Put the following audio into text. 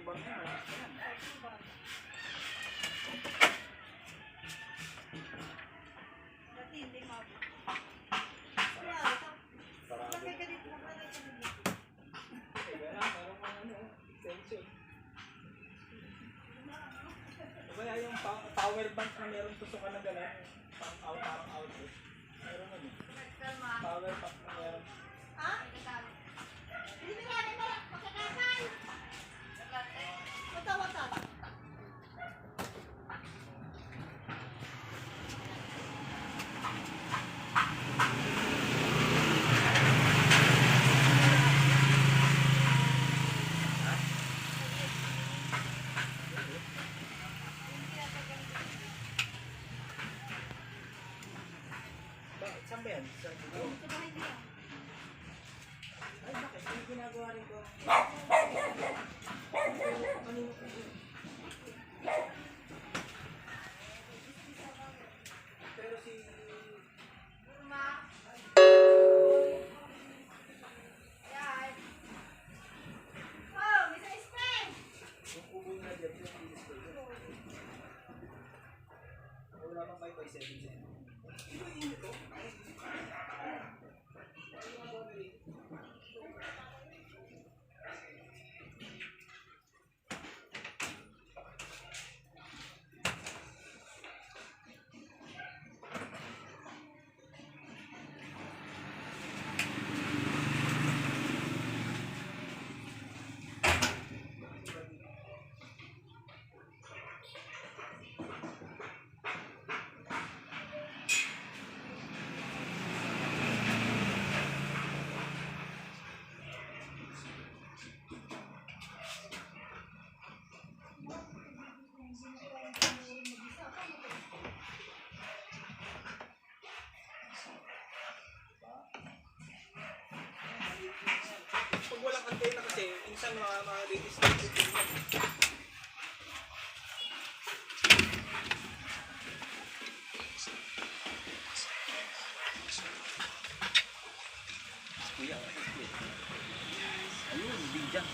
tubang yan. Dati hindi mabot. Sarado. Bakit ka dito? Bakit ka dito? Meron kang extension. Kaya yung power bank na meron tusukan na gano'n, parang outlet. Meron nun eh. Power bank na meron. Ha? Hindi na rin pala. Makakasal. Wata. Saan ba yan? Sa dito? Sa bahay niya. Ay, bakit? Ano ginagawa rin ko? Pero si... Yan. Oh, Mr. Spain! Yung kubo nila dyan, yung display. Wala pang 5x7. Ito yung ito. Pag walang antena kasi, minsan ma-release na yung signal. Kuya, ayun, bigyan.